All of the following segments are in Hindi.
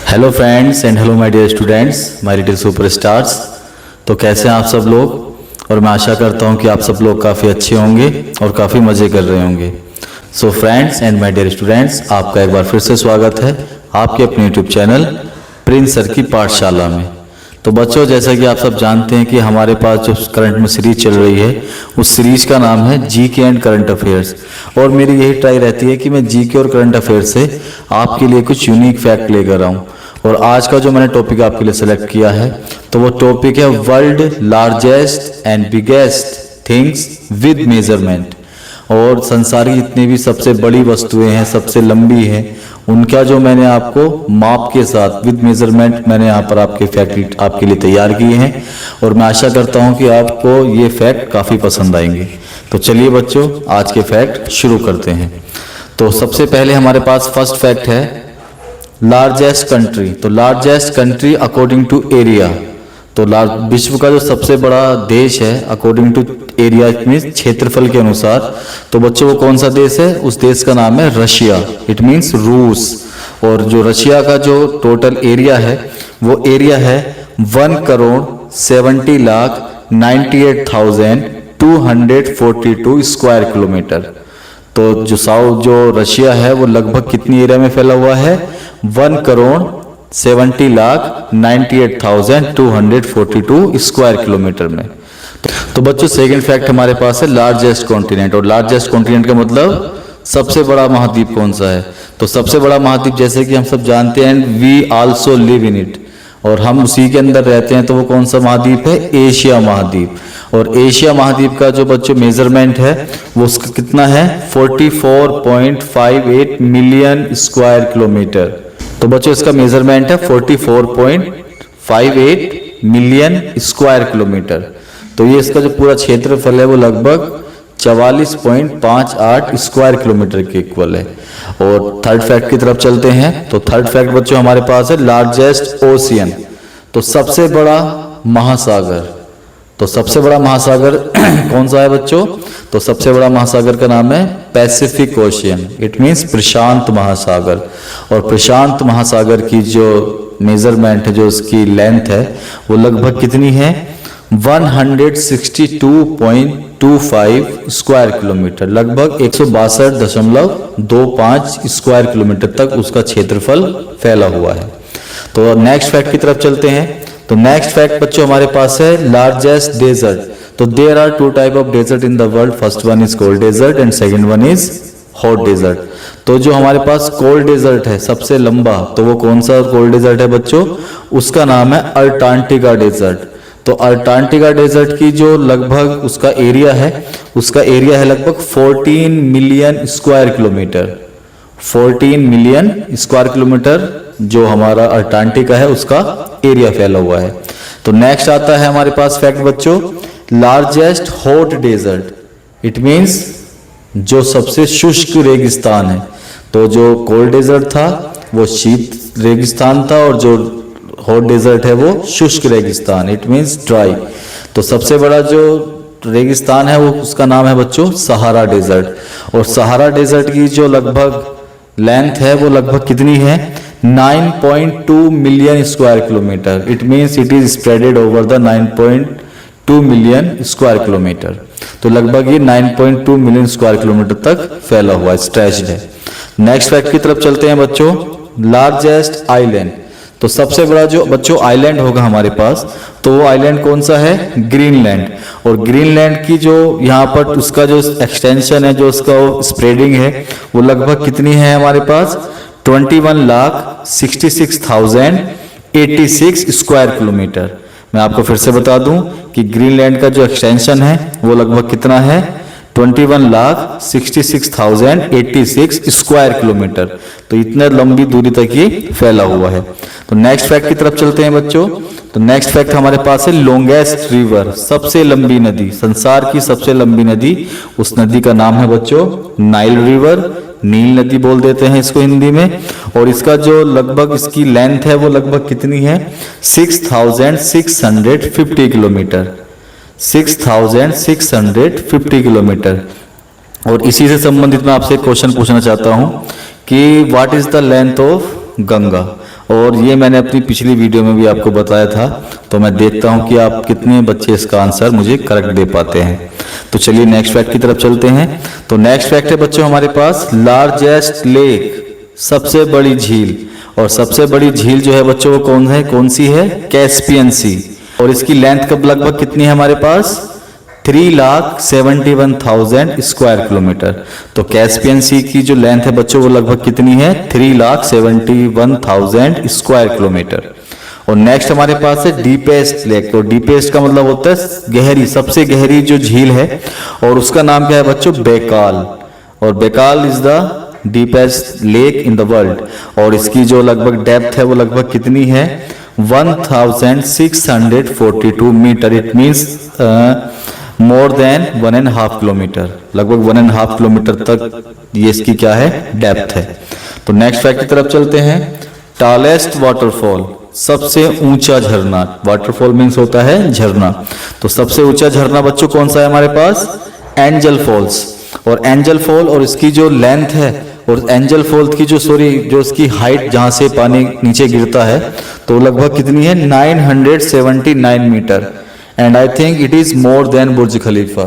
Hello friends and hello my dear students, my little superstars. तो कैसे हैं आप सब लोग। और मैं आशा करता हूं कि आप सब लोग काफ़ी अच्छे होंगे और काफ़ी मज़े कर रहे होंगे। So friends and my dear students, आपका एक बार फिर से स्वागत है आपके अपने यूट्यूब चैनल प्रिंस सर की पाठशाला में। तो बच्चों, जैसा कि आप सब जानते हैं कि हमारे पास जो करंट में सीरीज चल रही है उस सीरीज का नाम है जीके एंड करंट अफेयर्स। और मेरी यही ट्राई रहती है कि मैं जीके और करंट अफेयर से आपके लिए कुछ यूनिक फैक्ट लेकर आऊँ। और आज का जो मैंने टॉपिक आपके लिए सेलेक्ट किया है तो वो टॉपिक है world largest and biggest things with measurement. और संसार की जितनी भी सबसे बड़ी वस्तुएं हैं, सबसे लंबी हैं, उनका जो मैंने आपको माप के साथ विद मेजरमेंट मैंने यहाँ पर आपके फैक्ट आपके लिए तैयार किए हैं। और मैं आशा करता हूँ कि आपको ये फैक्ट काफ़ी पसंद आएंगे। तो चलिए बच्चों, आज के फैक्ट शुरू करते हैं। तो सबसे पहले हमारे पास फर्स्ट फैक्ट है लार्जेस्ट कंट्री। तो largest country according to area. तो विश्व का जो सबसे बड़ा देश है अकॉर्डिंग टू एरिया मीन्स क्षेत्रफल के अनुसार, तो बच्चों वो कौन सा देश है? उस देश का नाम है रशिया, इट मीन्स रूस। और जो रशिया का जो टोटल एरिया है वो एरिया है 1,70,98,242 स्क्वायर किलोमीटर। तो जो रशिया है वो लगभग कितनी एरिया में फैला हुआ है? 1,70,98,242 स्क्वायर किलोमीटर में। तो बच्चों, सेकंड फैक्ट हमारे पास है लार्जेस्ट कॉन्टिनेंट। और लार्जेस्ट कॉन्टिनेंट का मतलब सबसे बड़ा महाद्वीप कौन सा है? तो सबसे बड़ा महाद्वीप जैसे कि हम सब जानते हैं we also live in it, और हम उसी के अंदर रहते हैं, तो वो कौन सा महाद्वीप है? एशिया महाद्वीप। और एशिया महाद्वीप का जो बच्चों मेजरमेंट है वो उसका कितना है? 44.58 मिलियन स्क्वायर किलोमीटर। तो बच्चों इसका मेजरमेंट है 44.58 मिलियन स्क्वायर किलोमीटर। तो ये इसका जो पूरा क्षेत्रफल है वो लगभग 44.58 स्क्वायर किलोमीटर के इक्वल है। और थर्ड फैक्ट की तरफ चलते हैं। तो थर्ड फैक्ट बच्चों हमारे पास है लार्जेस्ट ओशियन। तो सबसे बड़ा महासागर। तो सबसे बड़ा महासागर कौन सा है बच्चों? तो सबसे बड़ा महासागर का नाम है पैसिफिक ओशियन, इट मीन्स प्रशांत महासागर। और प्रशांत महासागर की जो मेजरमेंट है, जो उसकी लेंथ है वो लगभग कितनी है? 162.25 स्क्वायर किलोमीटर, लगभग 162.25 स्क्वायर किलोमीटर तक उसका क्षेत्रफल फैला हुआ है। तो नेक्स्ट फैक्ट की तरफ चलते हैं। तो नेक्स्ट फैक्ट बच्चों हमारे पास है लार्जेस्ट डेजर्ट। तो there are two type of desert in the world, first one is cold desert and second one is hot desert. तो जो हमारे पास कोल्ड डेजर्ट है सबसे लंबा, तो वो कौन सा कोल्ड डेजर्ट है बच्चों? उसका नाम है अंटार्कटिका डेजर्ट। तो अंटार्कटिका डेजर्ट की जो लगभग उसका एरिया है लगभग 14 million square kilometre. 14 million square kilometre जो हमारा अंटार्कटिका है उसका एरिया फैला हुआ है। तो नेक्स्ट आता है हमारे पास फैक्ट बच्चों largest hot desert, it means जो सबसे शुष्क रेगिस्तान है। तो जो कोल्ड डेजर्ट था वो शीत रेगिस्तान था और जो हॉट डेजर्ट है वो शुष्क रेगिस्तान, इट मीन्स ड्राई। तो सबसे बड़ा जो रेगिस्तान है वो उसका नाम है बच्चों सहारा डेजर्ट। और सहारा डेजर्ट की जो लगभग लेंथ है वो लगभग कितनी है? 9.2 million square kilometre, it means it is spreaded over the 9.2 million square kilometre. तो लगभग ये 9.2 मिलियन स्क्वायर किलोमीटर तक फैला हुआ है, स्ट्रेच्ड है। नेक्स्ट फैक्ट की तरफ चलते हैं बच्चों लार्जेस्ट आइलैंड। तो सबसे बड़ा जो बच्चों आइलैंड होगा हमारे पास, तो वो आइलैंड कौन सा है? ग्रीनलैंड। और ग्रीनलैंड की जो यहाँ पर उसका जो एक्सटेंशन है, जो उसका स्प्रेडिंग है वो लगभग कितनी है हमारे पास? 21,66,086 स्क्वायर किलोमीटर। मैं आपको फिर से बता दूं कि ग्रीनलैंड का जो एक्सटेंशन है वो लगभग कितना है? 21,66,086 स्क्वायर किलोमीटर। तो इतने लंबी दूरी तक ये फैला हुआ है। तो नेक्स्ट फैक्ट की तरफ चलते हैं बच्चों। तो नेक्स्ट फैक्ट हमारे पास है लॉन्गेस्ट रिवर, सबसे लंबी नदी, संसार की सबसे लंबी नदी। उस नदी का नाम है बच्चों नाइल रिवर, नील नदी बोल देते हैं इसको हिंदी में। और इसका जो लगभग इसकी लेंथ है वो लगभग कितनी है? 6,650 किलोमीटर, 6,650 किलोमीटर। और इसी से संबंधित मैं आपसे एक क्वेश्चन पूछना चाहता हूं कि what is the length of Ganga. और ये मैंने अपनी पिछली वीडियो में भी आपको बताया था। तो मैं देखता हूँ कि आप कितने बच्चे इसका आंसर मुझे करेक्ट दे पाते हैं। तो चलिए नेक्स्ट फैक्ट की तरफ चलते हैं। तो नेक्स्ट फैक्ट है बच्चों हमारे पास लार्जेस्ट लेक, सबसे बड़ी झील। और सबसे बड़ी झील जो है बच्चों वो कौन सी है? कैस्पियन सी। और इसकी लेंथ कब लगभग कितनी है हमारे पास? 3,71,000 स्क्वायर किलोमीटर। तो कैस्पियन सी की जो लेंथ है बच्चों वो लगभग कितनी है? 3,71,000 स्क्वायर किलोमीटर। और नेक्स्ट हमारे पास है डीपेस्ट लेक। तो डीपेस्ट का मतलब होता है गहरी, सबसे गहरी जो झील है, और उसका नाम क्या है बच्चों? बैकाल। और Baikal is the deepest lake in the world. और इसकी जो लगभग डेप्थ है वो लगभग कितनी है? 1642 metre. It means more than 1.5 kilometre, लगभग 1.5 किलोमीटर तक ये इसकी क्या है? डेप्थ है। तो नेक्स्ट फैक्ट की तरफ चलते हैं। टॉलेस्ट वाटरफॉल, सबसे ऊंचा झरना। वाटरफॉल मीन्स होता है झरना। तो सबसे ऊंचा झरना बच्चों कौन सा है हमारे पास? Angel Falls. और एंजल फॉल और इसकी जो लेंथ है, और एंजल फॉल की जो इसकी हाइट जहां से पानी नीचे गिरता है, तो लगभग कितनी है? 979 metre. And I think it is more than Burj Khalifa.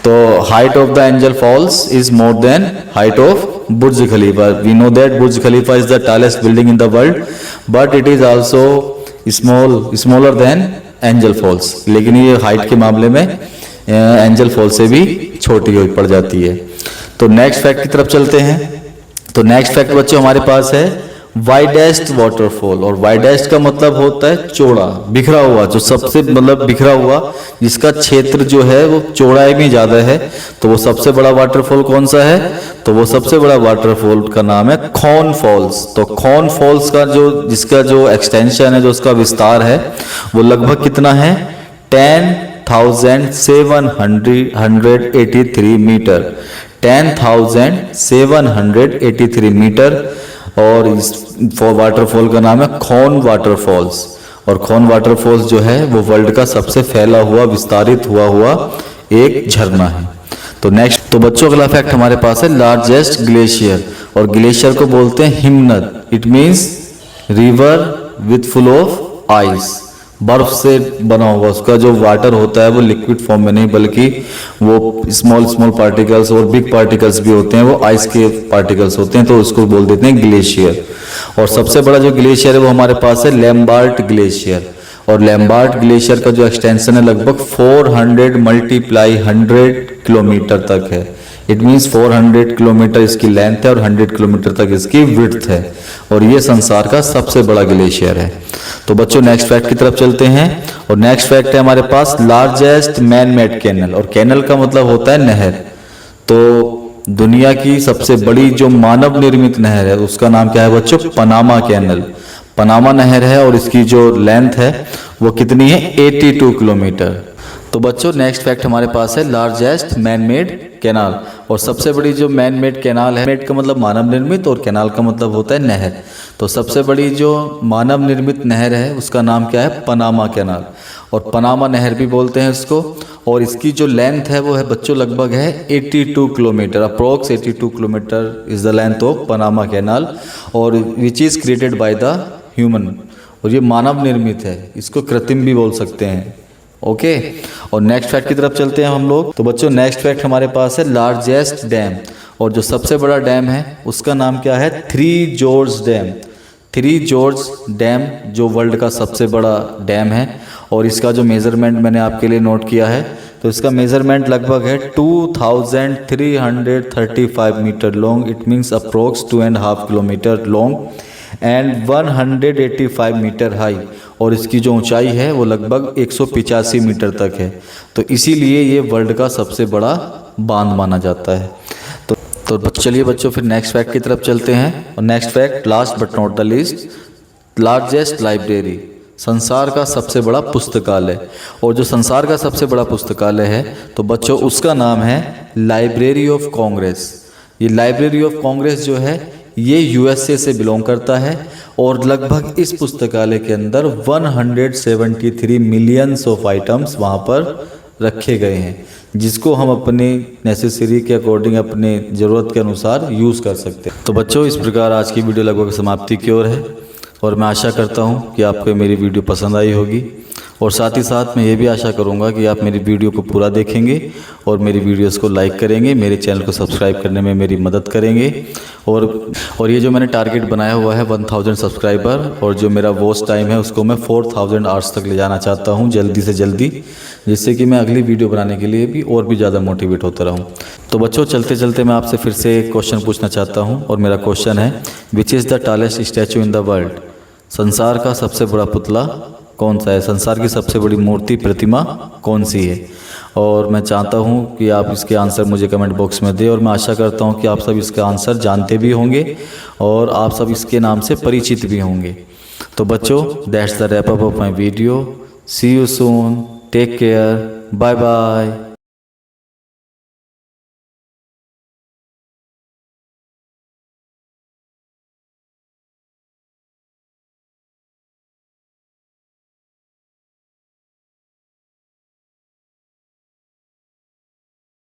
तो height of the Angel Falls is more than height of Burj Khalifa. We know that Burj Khalifa is the tallest building in the world, but it is also smaller than Angel Falls. लेकिन ये हाइट के मामले में एंजल फॉल से भी छोटी हो पड़ जाती है। तो नेक्स्ट फैक्ट की तरफ चलते हैं। तो नेक्स्ट फैक्ट बच्चों हमारे पास है वाइडेस्ट वाटरफॉल। और वाइडेस्ट का मतलब होता है चौड़ा, बिखरा हुआ, जो सबसे मतलब बिखरा हुआ, जिसका क्षेत्र जो है वो चौड़ाई में ज्यादा है। तो वो सबसे बड़ा वाटरफॉल कौन सा है? तो वो सबसे बड़ा वाटरफॉल का नाम है खौन फॉल्स। तो खौन फॉल्स का जिसका जो एक्सटेंशन है, जो उसका विस्तार है, वो लगभग कितना है? 10,783 मीटर। 10,783 मीटर। और इस वाटरफॉल का नाम है खौन वाटरफॉल्स। और खौन वाटरफॉल्स जो है वो वर्ल्ड का सबसे फैला हुआ, विस्तारित हुआ एक झरना है। तो नेक्स्ट, तो बच्चों अगला फैक्ट हमारे पास है लार्जेस्ट ग्लेशियर। और ग्लेशियर को बोलते हैं हिमनद। It means river with full of ice, बर्फ से बना हुआ। उसका जो वाटर होता है वो लिक्विड फॉर्म में नहीं, बल्कि वो स्मॉल पार्टिकल्स और बिग पार्टिकल्स भी होते हैं, वो आइस के पार्टिकल्स होते हैं। तो उसको बोल देते हैं ग्लेशियर। और सबसे बड़ा जो ग्लेशियर है वो हमारे पास है लैम्बार्ट ग्लेशियर। और लैम्बार्ट ग्लेशियर का जो एक्सटेंशन है लगभग 400 × 100 किलोमीटर तक है। इट मीन्स 400 किलोमीटर इसकी लेंथ है और 100 किलोमीटर तक इसकी विड्थ है। और ये संसार का सबसे बड़ा ग्लेशियर है। तो बच्चों नेक्स्ट फैक्ट की तरफ चलते हैं। और नेक्स्ट फैक्ट है हमारे पास लार्जेस्ट मैन मेड कैनल। और कैनल का मतलब होता है नहर। तो दुनिया की सबसे बड़ी जो मानव निर्मित नहर है उसका नाम क्या है बच्चों? Panama canal. पनामा नहर है और इसकी जो लेंथ है वो कितनी है? 82 किलोमीटर। तो बच्चों नेक्स्ट फैक्ट हमारे पास है लार्जेस्ट मैन मेड कैनाल। और सबसे बड़ी जो मैन मेड कैनाल है, मेड का मतलब मानव निर्मित और कैनाल का मतलब होता है नहर। तो सबसे बड़ी जो मानव निर्मित नहर है उसका नाम क्या है? Panama Canal. और पनामा नहर भी बोलते हैं इसको। और इसकी जो लेंथ है वो है बच्चों लगभग है 82 kilometre. Approx 82 kilometre is the length of Panama Canal. और which is created by the human. और ये मानव निर्मित है, इसको कृत्रिम भी बोल सकते हैं। ओके। और नेक्स्ट फैक्ट की तरफ चलते हैं हम लोग। तो बच्चों नेक्स्ट फैक्ट हमारे पास है लार्जेस्ट डैम। और जो सबसे बड़ा डैम है उसका नाम क्या है? 3 जॉर्ज डैम। 3 जॉर्ज डैम जो वर्ल्ड का सबसे बड़ा डैम है। और इसका जो मेजरमेंट मैंने आपके लिए नोट किया है, तो इसका मेजरमेंट लगभग है 2335 metre long. It means approx 2.5 kilometre long and 185 metre high. और इसकी जो ऊंचाई है वो लगभग 185 मीटर तक है। तो इसीलिए ये वर्ल्ड का सबसे बड़ा बांध माना जाता है। तो चलिए बच्चों फिर नेक्स्ट फैक्ट की तरफ चलते हैं। और next fact, last but not the least, largest library. संसार का सबसे बड़ा पुस्तकालय। और जो संसार का सबसे बड़ा पुस्तकालय है तो बच्चों उसका नाम है लाइब्रेरी ऑफ कांग्रेस। ये लाइब्रेरी ऑफ कांग्रेस जो है ये यूएसए से बिलोंग करता है। और लगभग इस पुस्तकालय के अंदर 173 मिलियंस ऑफ आइटम्स वहाँ पर रखे गए हैं, जिसको हम अपने नेसेसरी के अकॉर्डिंग, अपने ज़रूरत के अनुसार यूज़ कर सकते हैं। तो बच्चों इस प्रकार आज की वीडियो लगभग समाप्ति की ओर है। और मैं आशा करता हूँ कि आपको मेरी वीडियो पसंद आई होगी, और साथ ही साथ मैं ये भी आशा करूँगा कि आप मेरी वीडियो को पूरा देखेंगे और मेरी वीडियोस को लाइक करेंगे, मेरे चैनल को सब्सक्राइब करने में मेरी मदद करेंगे। और ये जो मैंने टारगेट बनाया हुआ है 1000 सब्सक्राइबर, और जो मेरा वॉच टाइम है उसको मैं 4000 आवर्स तक ले जाना चाहता हूँ जल्दी से जल्दी, जिससे कि मैं अगली वीडियो बनाने के लिए भी और भी ज़्यादा मोटिवेट होता रहूँ। तो बच्चों, चलते चलते मैं आपसे फिर से एक क्वेश्चन पूछना चाहता हूँ, और मेरा क्वेश्चन है, which is the tallest statue in the world? संसार का सबसे बड़ा पुतला कौन सा है? संसार की सबसे बड़ी मूर्ति प्रतिमा कौन सी है? और मैं चाहता हूँ कि आप इसके आंसर मुझे कमेंट बॉक्स में दें, और मैं आशा करता हूँ कि आप सब इसका आंसर जानते भी होंगे और आप सब इसके नाम से परिचित भी होंगे। तो बच्चों, that's the wrap up of my video. See you soon, take care, bye bye.